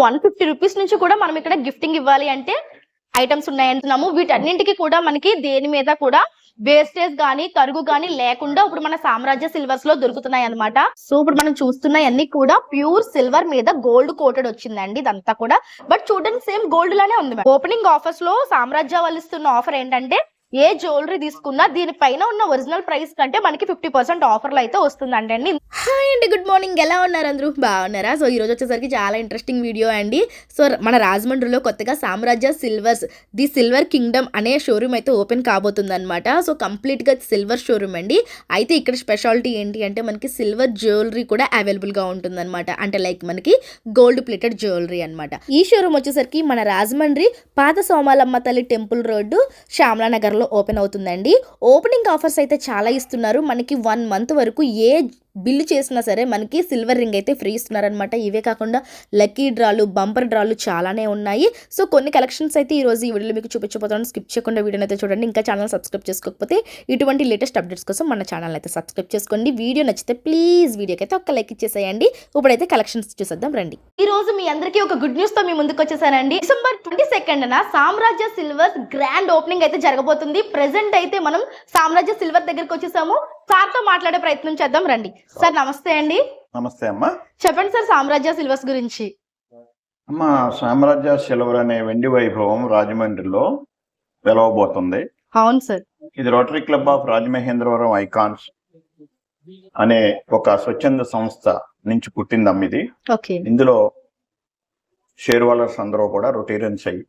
150 rupees నుంచి కూడా మనం ఇక్కడ గిఫ్టింగ్ ఇవ్వాలి అంటే ఐటమ్స్ ఉన్నాయంటున్నాము. వీటన్నింటికి కూడా మనకి దేని మీద కూడా వేస్టేజ్ గానీ తరుగు గానీ లేకుండా ఇప్పుడు మన సామ్రాజ్య సిల్వర్స్ లో దొరుకుతున్నాయి అన్నమాట. సో ఇప్పుడు మనం చూస్తున్నాయి అన్ని కూడా ప్యూర్ సిల్వర్ మీద గోల్డ్ కోటెడ్ వచ్చిందండి ఇదంతా కూడా. బట్ చూడడానికి సేమ్ గోల్డ్ లానే ఉంది. ఓపెనింగ్ ఆఫర్స్ లో సామ్రాజ్య వాళ్ళు ఇస్తున్న ఆఫర్ ఏంటంటే ఏ జ్యువెలరీ తీసుకున్నా దీనిపైన ఉన్న ఒరిజినల్ ప్రైస్ కంటే మనకి 50% ఆఫర్లు అయితే వస్తుందండి. హాయ్ అండి, గుడ్ మార్నింగ్. ఎలా ఉన్నారు అందరూ? బాగున్నారా? సో ఈ రోజు వచ్చేసరికి చాలా ఇంట్రెస్టింగ్ వీడియో అండి. సో మన రాజమండ్రిలో కొత్తగా సామ్రాజ్య సిల్వర్స్ ది సిల్వర్ కింగ్డమ్ అనే షోరూమ్ అయితే ఓపెన్ కాబోతుంది అనమాట. సో కంప్లీట్ గా సిల్వర్ షోరూమ్ అండి. అయితే ఇక్కడ స్పెషాలిటీ ఏంటి అంటే మనకి సిల్వర్ జ్యువెలరీ కూడా అవైలబుల్ గా ఉంటుంది అనమాట. అంటే లైక్ మనకి గోల్డ్ ప్లేటెడ్ జ్యువెలరీ అనమాట. ఈ షోరూమ్ వచ్చేసరికి మన రాజమండ్రి పాత సోమాలమ్మ తల్లి temple road Shyamala Nagar open అవుతుందండి. ఓపెనింగ్ ఆఫర్స్ అయితే చాలా ఇస్తున్నారు. మనకి 1 మంత్ వరకు ఏ బిల్లు చేసినా సరే మనకి సిల్వర్ రింగ్ అయితే ఫ్రీ ఇస్తున్నారనమాట. ఇవే కాకుండా లక్కీ డ్రాలు, బంపర్ డ్రాలు చాలానే ఉన్నాయి. సో కొన్ని కలెక్షన్స్ అయితే ఈ రోజు ఈ వీడియోలో మీకు చూపించబోతున్నాను. స్కిప్ చేయకుండా వీడియోని అయితే చూడండి. ఇంకా ఛానల్ సబ్స్క్రైబ్ చేసుకోకపోతే ఇటువంటి లేటెస్ట్ అప్డేట్స్ కోసం మన ఛానల్ అయితే సబ్స్క్రైబ్ చేసుకోండి. వీడియో నచ్చితే ప్లీజ్ వీడియోకి అయితే ఒక లైక్ ఇచ్చేసేయండి. ఇప్పుడైతే కలెక్షన్స్ చూసేద్దాం రండి. ఈ రోజు మీ అందరికీ ఒక గుడ్ న్యూస్ తో మీ ముందుకు వచ్చేసానండి. డిసెంబర్ 22న సామ్రాజ్య సిల్వర్స్ గ్రాండ్ ఓపెనింగ్ అయితే జరగబోతుంది. ప్రెసెంట్ అయితే మనం సామ్రాజ్య సిల్వర్ దగ్గరికి వచ్చేసాము. సార్ తో మాట్లాడే ప్రయత్నం చేద్దాం రండి. సార్ నమస్తే అండి. నమస్తే అమ్మా. చెప్పండి సార్ సామ్రాజ్య సిల్వర్స్ గురించి. అమ్మా, సామ్రాజ్య సిల్వర్ అనే వెండి వైభవం రాజమండ్రిలో వెలవబోతుంది. అవును సార్. ఇది rotary club of Rajamahendravaram icons అనే ఒక స్వచ్ఛంద సంస్థ నుంచి పుట్టిందమ్మ ఇది. ఓకే. ఇందులో షేర్ హోల్డర్స్ అందరూ కూడా రొటేరియన్స్ అయ్యి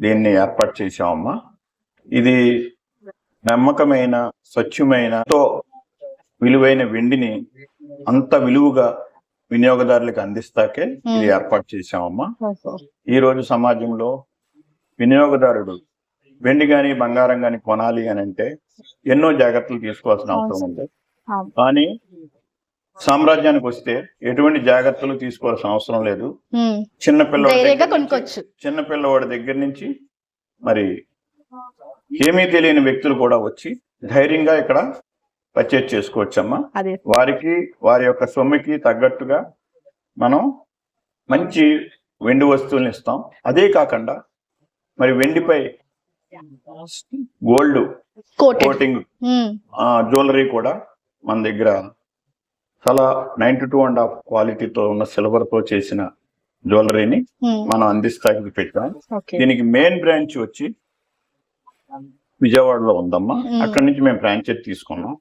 దీన్ని ఏర్పాటు చేశామమ్మా. ఇది నమ్మకమైన, స్వచ్ఛమైన, విలువైన వెండిని అంత విలువగా వినియోగదారులకు అందిస్తాకే ఇది ఏర్పాటు చేశామమ్మా. ఈ రోజు సమాజంలో వినియోగదారుడు వెండి గాని బంగారం గాని కొనాలి అని అంటే ఎన్నో జాగ్రత్తలు తీసుకోవాల్సిన అవసరం ఉంది. కానీ సామ్రాజ్యానికి వస్తే ఎటువంటి జాగ్రత్తలు తీసుకోవాల్సిన అవసరం లేదు. చిన్నపిల్లవాడి దగ్గర నుంచి మరి ఏమీ తెలియని వ్యక్తులు కూడా వచ్చి ధైర్యంగా ఇక్కడ పర్చేజ్ చేసుకోవచ్చమ్మా. వారికి వారి యొక్క సొమ్ముకి తగ్గట్టుగా మనం మంచి వెండి వస్తువులను ఇస్తాం. అదే కాకుండా మరి వెండిపై గోల్డ్ కోటింగ్ జ్యువెలరీ కూడా మన దగ్గర చాలా 92.5 క్వాలిటీతో ఉన్న సిల్వర్ తో చేసిన జ్యువెలరీని మనం అందిస్తాకి పెట్టాం. దీనికి మెయిన్ బ్రాంచ్ వచ్చి విజయవాడలో ఉందమ్మా. అక్కడి నుంచి మేము ఫ్రాంచైజ్ తీసుకున్నాం.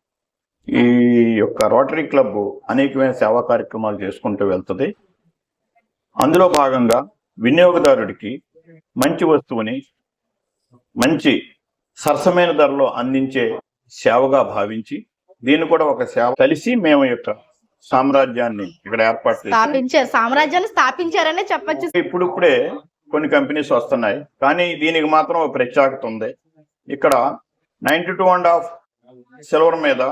ఈ యొక్క రోటరీ క్లబ్ అనేకమైన సేవా కార్యక్రమాలు చేసుకుంటూ వెళ్తుంది. అందులో భాగంగా వినియోగదారుడికి మంచి వస్తువుని మంచి సరసమైన ధరలో అందించే సేవగా భావించి దీన్ని కూడా ఒక సేవ కలిసి మేము యొక్క సామ్రాజ్యాన్ని ఇక్కడ ఏర్పాటు సామ్రాజ్యాన్ని స్థాపించారనే చెప్పచ్చు. ఇప్పుడిప్పుడే కొన్ని కంపెనీస్ వస్తున్నాయి, కానీ దీనికి మాత్రం ఒక ప్రత్యేకత ఉంది. ఇక్కడ 92.5 సిల్వర్ మీద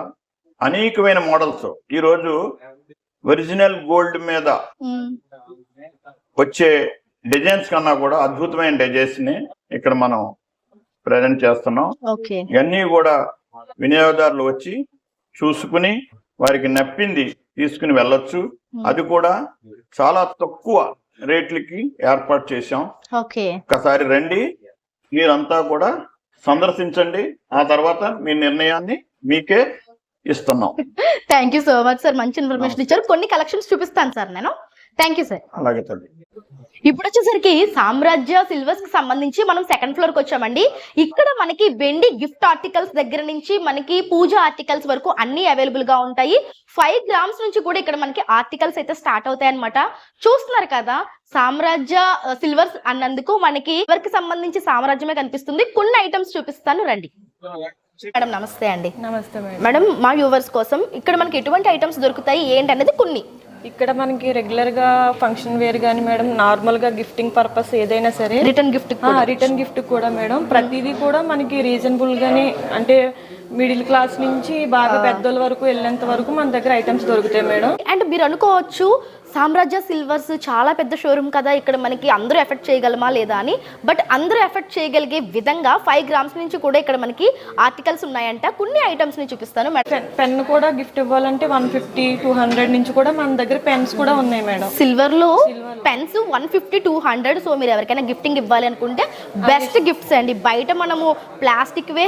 అనేకమైన మోడల్స్, ఈ రోజు ఒరిజినల్ గోల్డ్ మీద వచ్చే డిజైన్స్ కన్నా కూడా అద్భుతమైన డిజైన్స్ ని ఇక్కడ మనం ప్రజెంట్ చేస్తున్నాం. ఇవన్నీ కూడా వినియోగదారులు వచ్చి చూసుకుని వారికి నప్పింది తీసుకుని వెళ్ళొచ్చు. అది కూడా చాలా తక్కువ రేట్లకి ఏర్పాటు చేశాం. ఒకసారి రండి, మీరంతా కూడా సందర్శించండి. ఆ తర్వాత మీ నిర్ణయాన్ని మీకే ఇస్తున్నాం. Thank you so much sir, మంచి ఇన్ఫర్మేషన్ ఇచ్చారు. కొన్ని కలెక్షన్స్ చూపిస్తాను సార్ నేను. Thank you sir. అలాగే తల్లి. ఇప్పుడు వచ్చేసరికి సామ్రాజ్య సిల్వర్స్ కి సంబంధించి మనం సెకండ్ ఫ్లోర్ కి వచ్చామండి. ఇక్కడ మనకి వెండి గిఫ్ట్ ఆర్టికల్స్ దగ్గర నుంచి మనకి పూజ ఆర్టికల్స్ వరకు అన్ని అవైలబుల్ గా ఉంటాయి. 5 గ్రామ్స్ నుంచి కూడా ఇక్కడ మనకి ఆర్టికల్స్ అయితే స్టార్ట్ అవుతాయి అనమాట. చూస్తున్నారు కదా, సామ్రాజ్య సిల్వర్స్ అన్నందుకు మనకి సిల్వర్ కి సంబంధించి సామ్రాజ్యమే కనిపిస్తుంది. కొన్ని ఐటమ్స్ చూపిస్తాను రండి. మేడం నమస్తే అండి. నమస్తే మేడం, మా వ్యూవర్స్ కోసం ఇక్కడ మనకి ఎటువంటి ఐటమ్స్ దొరుకుతాయి ఏంటి అనేది కొన్ని. ఇక్కడ మనకి రెగ్యులర్ గా ఫంక్షన్ వేర్ గానీ మేడం, నార్మల్ గా గిఫ్టింగ్ పర్పస్ ఏదైనా సరే, రిటర్న్ గిఫ్ట్ కూడా మేడం ప్రతిదీ కూడా మనకి రీజనబుల్ గానే, అంటే మిడిల్ క్లాస్ నుంచి బాగా పెద్దల వరకు వెళ్ళేంత వరకు మన దగ్గర ఐటమ్స్ దొరుకుతాయి మేడం. అండ్ మీరు అనుకోవచ్చు సామ్రాజ్య సిల్వర్స్ చాలా పెద్ద షోరూమ్ కదా, ఇక్కడ మనకి అందరూ ఎఫెక్ట్ చేయగలమా లేదా అని. బట్ అందరూ ఎఫెక్ట్ చేయగలిగే విధంగా 5 గ్రామ్స్ నుంచి కూడా ఇక్కడ మనకి ఆర్టికల్స్ ఉన్నాయంట. కొన్ని ఐటమ్స్ ని చూపిస్తాను మేడం. పెన్ కూడా గిఫ్ట్ ఇవ్వాలంటే 150-200 నుంచి కూడా మన దగ్గర పెన్స్ కూడా ఉన్నాయి మేడం. సిల్వర్ లో పెన్స్ 150-200. సో మీరు ఎవరికైనా గిఫ్టింగ్ ఇవ్వాలి అనుకుంటే బెస్ట్ గిఫ్ట్స్ అండి. బయట మనము ప్లాస్టిక్ వే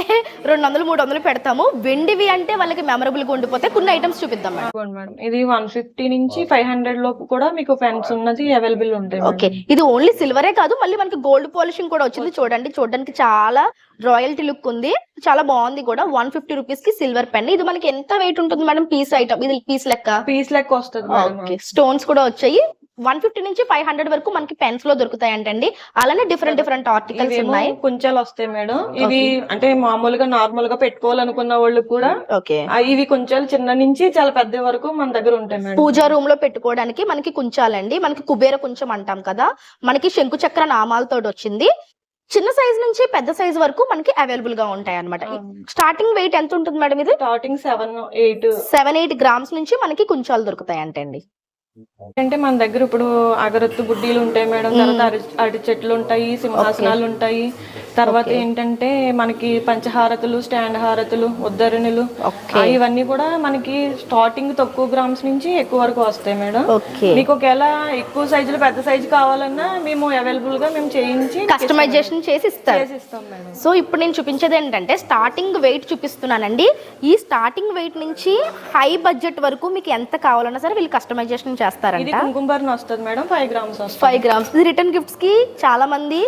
200-300 పెడతాము, వెండివి అంటే వాళ్ళకి మెమరబుల్ గా ఉండిపోతే. కొన్ని ఐటమ్స్ చూపిద్దాం మేడం. ఇది 150 నుంచి 500 లోపు కూడా మీకు పెన్స్ ఉన్నది అవైలబుల్ ఉంటాయి. ఓకే, ఇది ఓన్లీ సిల్వరే కాదు, మళ్ళీ మనకి గోల్డ్ పాలిషింగ్ కూడా వచ్చింది. చూడండి, చూడడానికి చాలా రాయల్టీ లుక్ ఉంది, చాలా బాగుంది కూడా. 150 రూపీస్ కి సిల్వర్ పెన్. ఇది మనకి ఎంత వెయిట్ ఉంటుంది మేడం? పీస్ ఐటమ్, ఇది పీస్ లెక్క వస్తుంది. ఓకే, స్టోన్స్ కూడా వచ్చాయి. 150 నుంచి 500 వరకు మనకి పెన్స్ లో దొరుకుతాయి అంటండి. అలానే డిఫరెంట్ ఆర్టికల్స్ ఉన్నాయి. కొంచెం వస్తాయి మేడం. ఇవి అంటే మామూలుగా నార్మల్ గా పెట్టుకోవాలనుకున్న వాళ్ళు కూడా ఓకే, ఇవి కొంచెం చిన్న నుంచి చాలా పెద్ద వరకు మన దగ్గర ఉంటాయి మేడం. పూజా రూమ్ లో పెట్టుకోవడానికి మనకి కుంచాలండి. మనకి కుబేర కుంచం అంటాం కదా, మనకి శంకు చక్ర నామాలతో వచ్చింది. చిన్న సైజ్ నుంచి పెద్ద సైజ్ వరకు మనకి అవైలబుల్ గా ఉంటాయి అన్నమాట. స్టార్టింగ్ వెయిట్ ఎంత ఉంటుంది మేడం? ఇది స్టార్టింగ్ 7-8 గ్రామ్స్ నుంచి మనకి కుంచాలు దొరుకుతాయి అంటండి. అంటే మన దగ్గర ఇప్పుడు అగరత్తు బుడ్డీలు ఉంటాయి మేడం, తర్వాత అరటి చెట్లు ఉంటాయి, సింహాసనాలు ఉంటాయి. తర్వాత ఏంటంటే మనకి పంచహారతులు, స్టాండ్ హారతులు, ఉద్ధరణులు, ఇవన్నీ కూడా మనకి స్టార్టింగ్ తక్కువ గ్రామ్స్ నుంచి ఎక్కువ వరకు వస్తాయి మేడం. మీకు ఒకవేళ ఎక్కువ సైజులు పెద్ద సైజు కావాలన్నా మేము అవైలబుల్ గా మేము చేయించి కస్టమైజేషన్ చేసి ఇస్తాం మేడం. సో ఇప్పుడు నేను చూపించేది ఏంటంటే స్టార్టింగ్ వెయిట్ చూపిస్తున్నానండి. ఈ స్టార్టింగ్ వెయిట్ నుంచి హై బడ్జెట్ వరకు మీకు ఎంత కావాలన్నా సరే వీళ్ళు కస్టమైజేషన్ చేస్తారంట. కుంకుమబర్ణ వస్తుంది మేడం, 5 గ్రామ్స్. 5 గ్రామ్స్. ఇది రిటర్న్ గిఫ్ట్స్ కి చాలా మంది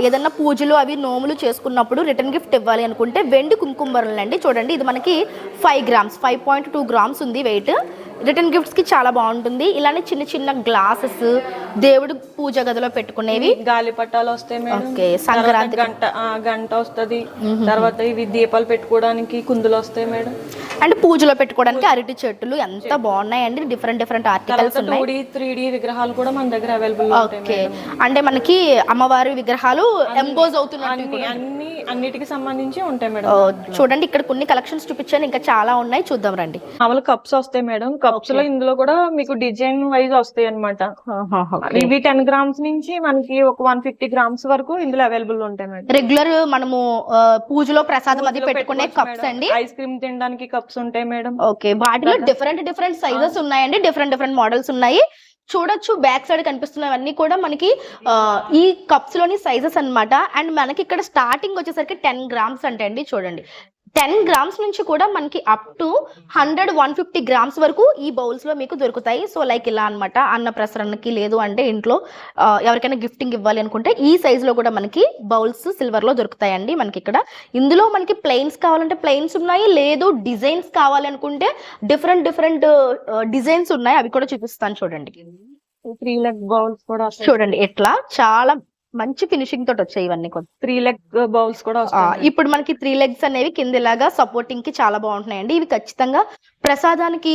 ఏదన్నా పూజలు అవి నోములు చేసుకున్నప్పుడు రిటర్న్ గిఫ్ట్ ఇవ్వాలి అనుకుంటే వెండి కుంకుమబర్ణలు అండి. చూడండి, ఇది మనకి 5 గ్రామ్స్, 5.2 గ్రామ్స్ ఉంది వెయిట్. రిటర్న్ గిఫ్ట్స్ కి చాలా బాగుంటుంది. ఇలానే చిన్న చిన్న గ్లాసెస్, దేవుడు పూజ గదిలో పెట్టుకునేవి, గాలి పట్టాలు వస్తాయి మేడం. సంక్రాంతి గంట వస్తుంది. తర్వాత ఇవి దీపాలు పెట్టుకోవడానికి కుందులు వస్తాయి మేడం. అండ్ పూజలో పెట్టుకోవడానికి అరటి చెట్టులు ఎంత బాగున్నాయండి. డిఫరెంట్ ఆర్టికల్స్ ఉన్నాయి. 3D విగ్రహాలు కూడా మన దగ్గర అవైలబుల్ ఓకే, అంటే మనకి అమ్మవారి విగ్రహాలు ఎంపోజ్ అవుతున్నట్టు అన్నిటికి సంబంధించి ఉంటాయి మేడం. చూడండి, ఇక్కడ కొన్ని కలెక్షన్స్ చూపించాను, ఇంకా చాలా ఉన్నాయి, చూద్దాం రండి. మామూలు కప్స్ వస్తాయి మేడం. కప్స్ లో ఇందులో కూడా మీకు డిజైన్ వైజ్ వస్తాయి అనమాట. ఇవి 10 గ్రామ్స్ నుంచి మనకి ఒక 150 గ్రామ్స్ వరకు ఇందులో అవైలబుల్ ఉంటాయి మేడం. రెగ్యులర్ మనము పూజలో ప్రసాదం అది పెట్టుకునే కప్స్ అండి. ఐస్ క్రీమ్ తినడానికి కప్స్ ఉంటాయి మేడం. ఓకే, వాటిలో డిఫరెంట్ సైజెస్ ఉన్నాయండి, డిఫరెంట్ మోడల్స్ ఉన్నాయి. చూడొచ్చు, బ్యాక్ సైడ్ కనిపిస్తున్నవన్నీ కూడా మనకి ఈ కప్స్ లోని సైజెస్ అన్నమాట. అండ్ మనకి ఇక్కడ స్టార్టింగ్ వచ్చేసరికి 10 గ్రామ్స్ అంటే అండి. చూడండి, 10 గ్రామ్స్ నుంచి కూడా మనకి అప్ టు 100-150 గ్రామ్స్ వరకు ఈ బౌల్స్ లో మీకు దొరుకుతాయి. సో లైక్ ఇలా అన్నమాట. అన్న ప్రసరణకి లేదు అంటే ఇంట్లో ఎవరికైనా గిఫ్టింగ్ ఇవ్వాలి అనుకుంటే ఈ సైజ్ లో కూడా మనకి బౌల్స్ సిల్వర్ లో దొరుకుతాయండి. మనకి ఇక్కడ ఇందులో మనకి ప్లెయిన్స్ కావాలంటే ప్లెయిన్స్ ఉన్నాయి, లేదు డిజైన్స్ కావాలి అనుకుంటే డిఫరెంట్ డిజైన్స్ ఉన్నాయి, అవి కూడా చూపిస్తాను. చూడండి, 3 లెగ్ బౌల్స్ కూడా చూడండి ఎట్లా చాలా మంచి ఫినిషింగ్ తోటి వచ్చాయి ఇవన్నీ. 3 లెగ్ బౌల్స్ కూడా ఇప్పుడు మనకి 3 లెగ్స్ అనేవి కింద ఇలాగా సపోర్టింగ్ కి చాలా బాగుంటున్నాయండి. ఇవి ఖచ్చితంగా ప్రసాదానికి,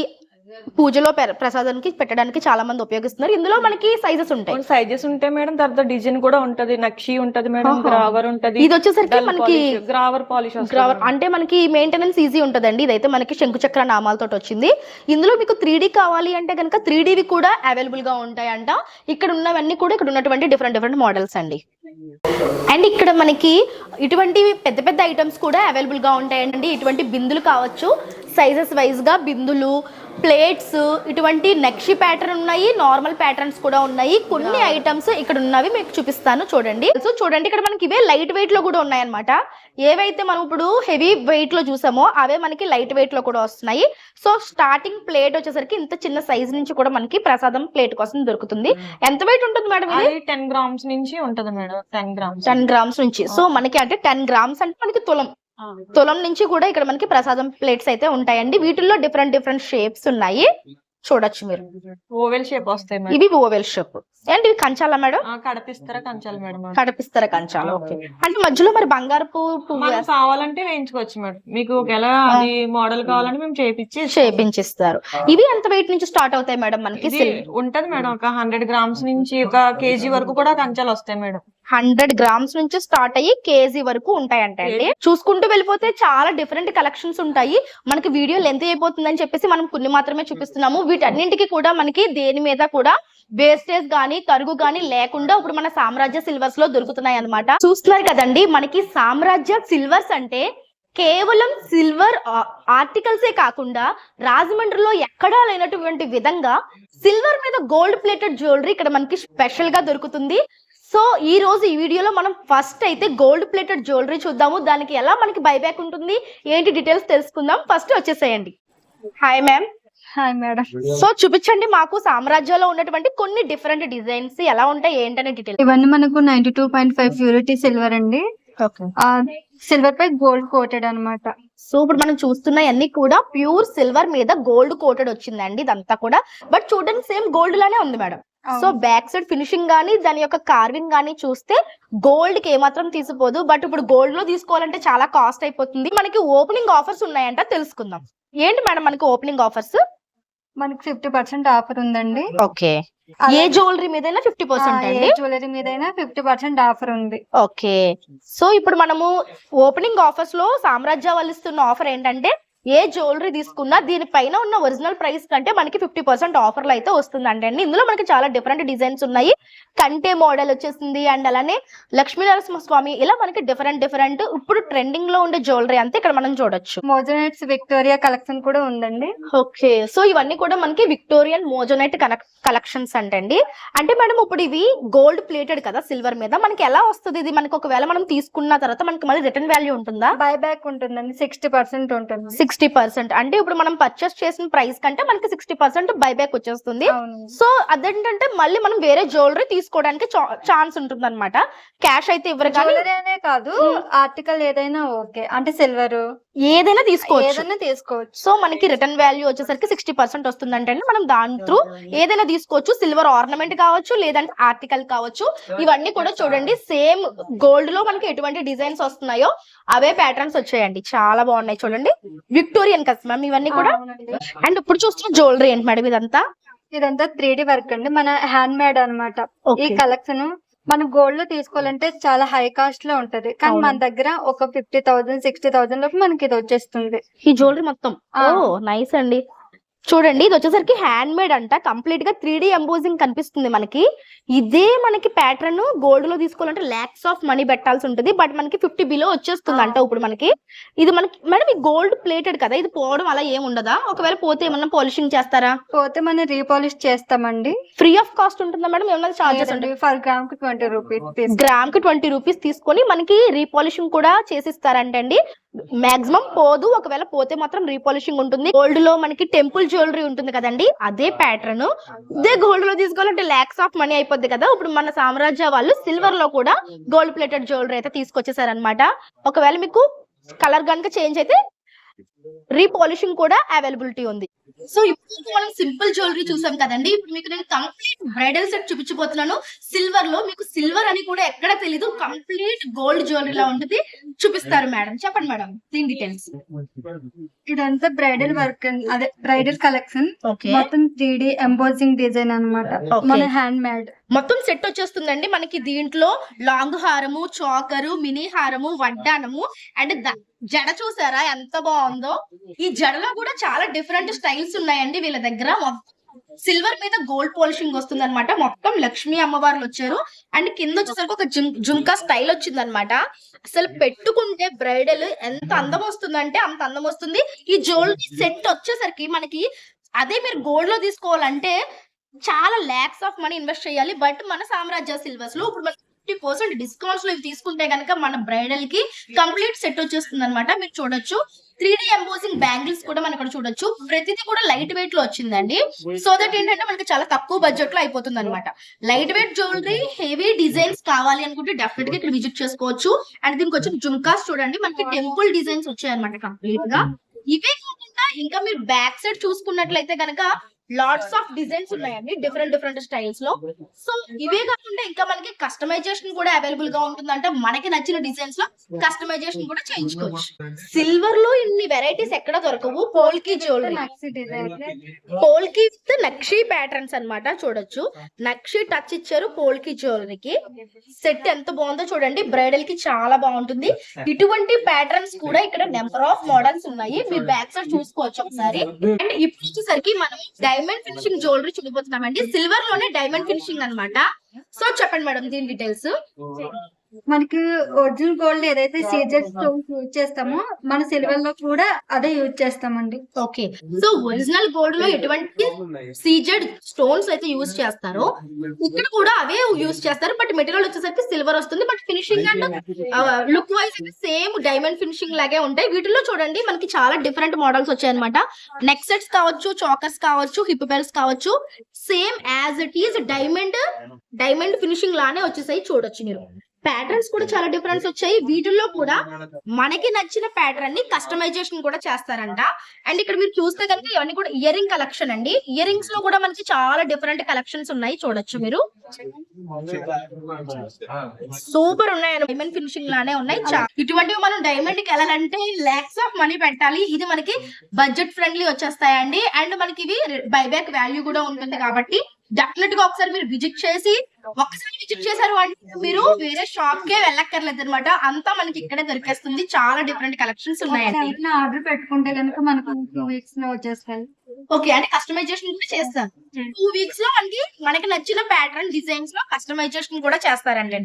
పూజలో ప్రసాదానికి పెట్టడానికి చాలా మంది ఉపయోగిస్తున్నారు. ఇందులో మనకి సైజెస్ ఉంటాయి మేడం. తర్వాత డిజైన్ కూడా ఉంటది, నక్షి ఉంటది మేడం, గ్రావర్ ఉంటది. ఇది వచ్చేసరికి మనకి గ్రావర్ పాలిష్, గ్రావర్ అంటే మనకి మెయింటెనెన్స్ ఈజీ ఉంటదండి. ఇదైతే మనకి శంకుచక్ర నామాలతో వచ్చింది. ఇందులో మీకు 3D కావాలి అంటే కనుక 3Dవి కూడా అవైలబుల్ గా ఉంటాయంట. ఇక్కడ ఉన్నవన్నీ కూడా ఇక్కడ ఉన్నటువంటి డిఫరెంట్ మోడల్స్ అండి. అండ్ ఇక్కడ మనకి ఇటువంటి పెద్ద ఐటమ్స్ కూడా అవైలబుల్ గా ఉంటాయండి. ఇటువంటి బిందులు కావచ్చు, సైజెస్ వైజ్ గా బిందులు, ప్లేట్స్, ఇటువంటి నక్షి ప్యాటర్న్ ఉన్నాయి, నార్మల్ ప్యాటర్న్స్ కూడా ఉన్నాయి. కొన్ని ఐటమ్స్ ఇక్కడ ఉన్నవి మీకు చూపిస్తాను. చూడండి, ఇక్కడ మనకి ఇవే లైట్ వెయిట్ లో కూడా ఉన్నాయి అన్నమాట. ఏవైతే మనం ఇప్పుడు హెవీ వెయిట్ లో చూసామో అవే మనకి లైట్ వెయిట్ లో కూడా వస్తున్నాయి. సో స్టార్టింగ్ ప్లేట్ వచ్చేసరికి ఇంత చిన్న సైజ్ నుంచి కూడా మనకి ప్రసాదం ప్లేట్ కోసం దొరుకుతుంది. ఎంత వెయిట్ ఉంటుంది మేడం? ఇది 10 గ్రామ్స్ నుంచి ఉంటుంది మేడం. 10 గ్రామ్స్ నుంచి. సో మనకి అంటే 10 గ్రామ్స్ అంటే మనకి తులం నుంచి కూడా ఇక్కడ మనకి ప్రసాదం ప్లేట్స్ అయితే ఉంటాయండి. వీటిల్లో డిఫరెంట్ షేప్స్ ఉన్నాయి. చూడొచ్చు మీరు. ఓవెల్ షేప్ వస్తాయి మేడం. ఇవి ఓవెల్ షేప్. అండ్ ఇవి కంచాలా మేడం? కడపిస్తారా కంచాలు మేడం. కడపిస్తారా కంచాలు. ఓకే, అంటే మధ్యలో మరి బంగారపు పువ్వు కావాలంటే వేయించుకోవచ్చు మేడం. మీకు ఎలా అది మోడల్ కావాలంటే మేము చేపించిస్తారు. ఇవి ఎంత వెయిట్ నుంచి స్టార్ట్ అవుతాయి మేడం? మనకి ఉంటది మేడం. ఒక 100 గ్రామ్స్ నుంచి ఒక కేజీ వరకు కూడా కంచాలు వస్తాయి మేడం. 100 గ్రామ్స్ నుంచి స్టార్ట్ అయ్యి కేజీ వరకు ఉంటాయంట అండి. చూసుకుంటూ వెళ్ళిపోతే చాలా డిఫరెంట్ కలెక్షన్స్ ఉంటాయి. మనకి వీడియో లెంత్ అయిపోతుందని చెప్పేసి మనం కొన్ని మాత్రమే చూపిస్తున్నాము. వీటన్నింటికి కూడా మనకి దేని మీద కూడా వేస్టేజ్ గానీ తరుగు గానీ లేకుండా ఇప్పుడు మన సామ్రాజ్య సిల్వర్స్ లో దొరుకుతున్నాయి అన్నమాట. చూస్తున్నారు కదండి, మనకి సామ్రాజ్య సిల్వర్స్ అంటే కేవలం సిల్వర్ ఆర్టికల్సే కాకుండా రాజమండ్రిలో ఎక్కడా లేనటువంటి విధంగా సిల్వర్ మీద గోల్డ్ ప్లేటెడ్ జ్యువెలరీ ఇక్కడ మనకి స్పెషల్ గా దొరుకుతుంది. సో ఈ రోజు ఈ వీడియోలో మనం ఫస్ట్ అయితే గోల్డ్ ప్లేటెడ్ జ్యువెలరీ చూద్దాము. దానికి ఎలా మనకి బైబ్యాక్ ఉంటుంది, ఏంటి డీటెయిల్స్ తెలుసుకుందాం. ఫస్ట్ వచ్చేసేయండి. Hi ma'am. Hi madam. So చూపించండి మాకు సామ్రాజ్యంలో ఉన్నటువంటి కొన్ని డిఫరెంట్ డిజైన్స్ ఎలా ఉంటాయి ఏంటనే డీటెయిల్. ఇవన్నీ మనకు 92.5 ప్యూరిటీ సిల్వర్ అండి. సిల్వర్ పై గోల్డ్ కోటెడ్ అన్నమాట. సో ఇప్పుడు మనం చూస్తున్న అన్ని కూడా ప్యూర్ సిల్వర్ మీద గోల్డ్ కోటెడ్ వచ్చిందండి ఇదంతా కూడా. బట్ చూడడానికి సేమ్ గోల్డ్ లానే ఉంది madam. So back side finishing గానీ దాని యొక్క కార్వింగ్ గానీ చూస్తే గోల్డ్ కి ఏమాత్రం తీసిపోదు. బట్ ఇప్పుడు గోల్డ్ లో తీసుకోవాలంటే చాలా కాస్ట్ అయిపోతుంది. మనకి ఓపెనింగ్ ఆఫర్స్ ఉన్నాయంట, తెలుసుకుందాం. ఏంటి మేడం మనకి ఓపెనింగ్ ఆఫర్స్? మనకి 50% ఆఫర్ ఉందండి. ఓకే. ఏ జ్యువెలరీ మీదైనా 50% అండి? జ్యువెలరీ మీదైనా 50% ఆఫర్ ఉంది. ఓకే. సో ఇప్పుడు మనము ఓపెనింగ్ ఆఫర్స్ లో సామ్రాజ్య వాళ్ళు ఇస్తున్న ఆఫర్ ఏంటంటే ఏ జ్యువెలరీ తీసుకున్నా దీనిపైన ఉన్న ఒరిజినల్ ప్రైస్ కంటే మనకి 50% ఆఫర్లు అయితే వస్తుందండి. ఇందులో మనకి చాలా డిఫరెంట్ డిజైన్స్ ఉన్నాయి. కంటే మోడల్ వచ్చేసింది అండ్ అలానే లక్ష్మీ నరసింహస్వామి, ఇలా మనకి డిఫరెంట్ ఇప్పుడు ట్రెండింగ్ లో ఉండే జ్యువెలరీ అంతా ఇక్కడ మనం చూడొచ్చు. మోజోనైట్స్ విక్టోరియా కలెక్షన్ కూడా ఉందండి. ఓకే. సో ఇవన్నీ కూడా మనకి విక్టోరియన్ మోజోనైట్ కలెక్షన్స్ అంటండి. అంటే మేడం ఇప్పుడు ఇవి గోల్డ్ ప్లేటెడ్ కదా సిల్వర్ మీద, మనకి ఎలా వస్తుంది ఇది? మనకి ఒకవేళ మనం తీసుకున్న తర్వాత మనకి మళ్ళీ రిటర్న్ వాల్యూ ఉంటుందా? బైబ్యాక్ ఉంటుందండి. 60% ఉంటుంది. 60% అంటే ఇప్పుడు మనం పర్చేస్ చేసిన ప్రైస్ కంటే మనకి 60% బైబ్యాక్ వచ్చేస్తుంది. సో అదేంటంటే మళ్ళీ మనం వేరే జ్యువెలరీ తీసుకోవడానికి ఛాన్స్ ఉంటుంది అనమాట. క్యాష్ అయితే ఇవ్వరు. జ్యువెలరీ అనే కాదు, ఆర్టికల్ ఏదైనా ఓకే, అంటే సిల్వర్ ఏదైనా తీసుకోవచ్చు. సో మనకి రిటర్న్ వాల్యూ వచ్చేసరికి 60% వస్తుందంటే మనం దాని త్రూ ఏదైనా తీసుకోవచ్చు. సిల్వర్ ఆర్నమెంట్ కావచ్చు, లేదంటే ఆర్టికల్ కావచ్చు. ఇవన్నీ కూడా చూడండి సేమ్ గోల్డ్ లో మనకి ఎటువంటి డిజైన్స్ వస్తున్నాయో అవే ప్యాటర్న్స్ వచ్చాయండి. చాలా బాగున్నాయి చూడండి. విక్టోరియన్ కదా మ్యామ్ ఇవన్నీ కూడా. అండ్ ఇప్పుడు చూస్తున్న జ్యువెలరీ ఏంటి మేడం ఇదంతా? ఇదంతా 3D వర్క్ అండి, మన హ్యాండ్ మేడ్ అన్నమాట. ఈ కలెక్షన్ మనం గోల్డ్ లో తీసుకోవాలంటే చాలా హై కాస్ట్ లో ఉంటది, కానీ మన దగ్గర ఒక 50,000 60,000 లోపు మనకి ఇది వచ్చేస్తుంది ఈ జ్యువెలరీ మొత్తం. ఓ నైస్ అండి. చూడండి ఇది వచ్చేసరికి హ్యాండ్ మేడ్ అంట, కంప్లీట్ గా 3D ఎంబోజింగ్ కనిపిస్తుంది మనకి. ఇదే మనకి ప్యాటర్న్ గోల్డ్ లో తీసుకోవాలంటే లాక్స్ ఆఫ్ మనీ పెట్టాల్సి ఉంటుంది. బట్ మనకి 50 బిలో వచ్చేస్తుంది అంట ఇప్పుడు మనకి. ఇది మనకి మేడం ఈ గోల్డ్ ప్లేటెడ్ కదా, ఇది పోవడం అలా ఏం ఉండదా? ఒకవేళ పోతే ఏమన్నా పాలిషింగ్ చేస్తారా? పోతే మనం రీపాలిష్ చేస్తామండి. ఫ్రీ ఆఫ్ కాస్ట్ ఉంటుందా మేడం? ఏమన్నా చార్జెస్ ఉంటాయి? ఫర్ గ్రామ్ కి 20 రూపీస్. గ్రామ్ కి 20 రూపీస్ తీసుకొని మనకి రీపాలిషింగ్ కూడా చేసిస్తారంటండి. మాక్సిమం పోదు, ఒకవేళ పోతే మాత్రం రీపాలిషింగ్ ఉంటుంది. గోల్డ్ లో మనకి టెంపుల్ జ్యువెలరీ ఉంటుంది కదండి, అదే ప్యాటర్న్ ఇదే గోల్డ్ లో తీసుకోవాలంటే లాక్స్ ఆఫ్ మనీ అయిపోద్ది కదా. ఇప్పుడు మన సామ్రాజ్య వాళ్ళు సిల్వర్ లో కూడా గోల్డ్ ప్లేటెడ్ జ్యువెలరీ అయితే తీసుకొచ్చేసారనమాట. ఒకవేళ మీకు కలర్ కనుక చేంజ్ అయితే రీపాలిషింగ్ కూడా అవైలబిలిటీ ఉంది. సో ఇప్పుడు మనం సింపుల్ జ్యువెలరీ చూసాం కదండి. ఇప్పుడు మీకు నేను కంప్లీట్ బ్రైడల్ సెట్ చూపించబోతున్నాను. సిల్వర్ లో మీకు సిల్వర్ అని కూడా ఎక్కడ తెలీదు, కంప్లీట్ గోల్డ్ జ్యువెలరీ లా ఉంటుంది. చూపిస్తారు మేడం, చెప్పండి మేడం దీని డీటెయిల్స్. ఇదంతా బ్రైడల్ వర్క్, అదే బ్రైడల్ కలెక్షన్. మొత్తం 3D ఎంబోజింగ్ డిజైన్ అన్నమాట, మన హ్యాండ్ మేడ్. మొత్తం సెట్ వచ్చేస్తుందండి మనకి. దీంట్లో లాంగ్ హారము, చోకరు, మినీ హారము, వడ్డానము అండ్ జడ చూసారా ఎంత బాగుందో. ఈ జడలో కూడా చాలా డిఫరెంట్ స్టైల్స్ ఉన్నాయండి వీళ్ళ దగ్గర. సిల్వర్ మీద గోల్డ్ పాలిషింగ్ వస్తుంది అనమాట. మొత్తం లక్ష్మీ అమ్మవార్లు వచ్చారు అండ్ కింద వచ్చేసరికి ఒక జుంకా స్టైల్ వచ్చింది అనమాట. అసలు పెట్టుకుంటే బ్రైడల్ ఎంత అందం వస్తుందంటే అంత అందం వస్తుంది. ఈ జ్యువెలరీ సెట్ వచ్చేసరికి మనకి అదే మీరు గోల్డ్ లో తీసుకోవాలంటే చాలా లాక్స్ ఆఫ్ మనీ ఇన్వెస్ట్ చేయాలి. బట్ మన సామ్రాజ్య సిల్వర్స్ లో ఇప్పుడు 50% డిస్కౌంట్స్ లో తీసుకుంటే కనుక మన బ్రైడల్ కి కంప్లీట్ సెట్ వచ్చేస్తుంది అనమాట. మీరు చూడొచ్చు 3D ఎంబోజింగ్ బ్యాంగిల్స్ కూడా మనం ఇక్కడ చూడొచ్చు. ప్రతిదీ కూడా లైట్ వెయిట్ లో వచ్చిందండి. సో దట్ ఏంటంటే మనకి చాలా తక్కువ బడ్జెట్ లో అయిపోతుంది అనమాట. Light weight jewellery, heavy designs కావాలి అనుకుంటే డెఫినెట్ గా ఇక్కడ విజిట్ చేసుకోవచ్చు. అండ్ దీనికి వచ్చిన జుంకాస్ చూడండి మనకి టెంపుల్ డిజైన్స్ వచ్చాయి అనమాట కంప్లీట్ గా. ఇవే కాకుండా ఇంకా మీరు బ్యాక్ సైడ్ చూసుకున్నట్లయితే కనుక లాట్స్ ఆఫ్ డిజైన్స్ ఉన్నాయండి డిఫరెంట్ స్టైల్స్ లో. సో ఇవే కాకుండా ఇంకా మనకి కస్టమైజేషన్ కూడా అవైలబుల్ గా ఉంటుందంటే మనకి నచ్చిన డిజైన్స్ లో కస్టమైజేషన్ కూడా చేయించుకోవచ్చు. సిల్వర్ లో ఇన్ని వెరైటీస్ ఎక్కడ దొరకవు. Polki jewellery, nakshi design polki with nakshi patterns అన్నమాట. చూడొచ్చు నక్షి టచ్ ఇచ్చారు పోల్కి జ్యువెలరీకి. సెట్ ఎంత బాగుందో చూడండి, బ్రైడల్ కి చాలా బాగుంటుంది. ఇటువంటి ప్యాటర్న్స్ కూడా ఇక్కడ నెంబర్ ఆఫ్ మోడల్స్ ఉన్నాయి, మీరు బ్యాక్ సైడ్ చూసుకోవచ్చు ఒకసారి. అండ్ ఇప్పుడు వచ్చేసరికి మనం డైమండ్ ఫినిషింగ్ జ్యువెలరీ చూడబోతున్నామండి. సిల్వర్ లోనే డైమండ్ ఫినిషింగ్ అన్నమాట. సో చెప్పండి మేడం దీని డీటెయిల్స్. మనకి ఒరిజినల్ గోల్డ్ ఏదైతే సీజెడ్ స్టోన్స్ యూజ్ చేస్తామో మన సిల్వర్ లో కూడా అదే యూజ్ చేస్తామండి. ఓకే, సో ఒరిజినల్ గోల్డ్ లో ఎటువంటి సీజెడ్ స్టోన్స్ అయితే యూజ్ చేస్తారో ఇక్కడ కూడా అవే యూజ్ చేస్తారు. బట్ మెటీరియల్ వచ్చేసరికి సిల్వర్ వస్తుంది. But finishing and look wise అయితే సేమ్ డైమండ్ ఫినిషింగ్ లాగే ఉంటాయి. వీటిలో చూడండి మనకి చాలా డిఫరెంట్ మోడల్స్ వచ్చాయి అనమాట. నెక్ సెట్స్ కావచ్చు, చాకర్స్ కావచ్చు, హిప్ బెల్ట్స్ కావచ్చు, same as it is diamond finishing లానే వచ్చేసాయి. చూడొచ్చు మీరు. ప్యాటర్న్స్ కూడా చాలా డిఫరెన్స్ వచ్చాయి. వీటిల్లో కూడా మనకి నచ్చిన ప్యాటర్న్ ని కస్టమైజేషన్ కూడా చేస్తారంట. అండ్ ఇక్కడ మీరు చూస్తే కనుక ఇవన్నీ కూడా ఇయర్ రింగ్ కలెక్షన్ అండి. ఇయర్ రింగ్స్ లో కూడా మనకి చాలా డిఫరెంట్ కలెక్షన్స్ ఉన్నాయి. చూడొచ్చు మీరు, సూపర్ ఉన్నాయి. డైమండ్ ఫినిషింగ్ లానే ఉన్నాయి. ఇటువంటివి మనం డైమండ్ కి వెళ్ళాలంటే లాక్స్ ఆఫ్ మనీ పెట్టాలి. ఇది మనకి బడ్జెట్ ఫ్రెండ్లీ వచ్చేస్తాయండి. అండ్ మనకి ఇవి బైబ్యాక్ వాల్యూ కూడా ఉంటుంది కాబట్టి డెఫినెట్ గా ఒకసారి మీరు విజిట్ చేశారు అంటే మీరు వేరే షాప్ కే వెళ్ళక్కర్లేదు అనమాట. అంతా మనకి ఇక్కడే దొరికేస్తుంది. చాలా డిఫరెంట్ కలెక్షన్స్ ఉన్నాయండి. ఆర్డర్ పెట్టుకుంటే కనుక మనకు 2 weeks లో వచ్చేస్తాయి. ఓకే, అంటే కస్టమైజేషన్ కూడా చేస్తారు. 2 weeks లో మనకి నచ్చిన ప్యాటర్న్ డిజైన్స్ లో కస్టమైజేషన్ కూడా చేస్తారండి.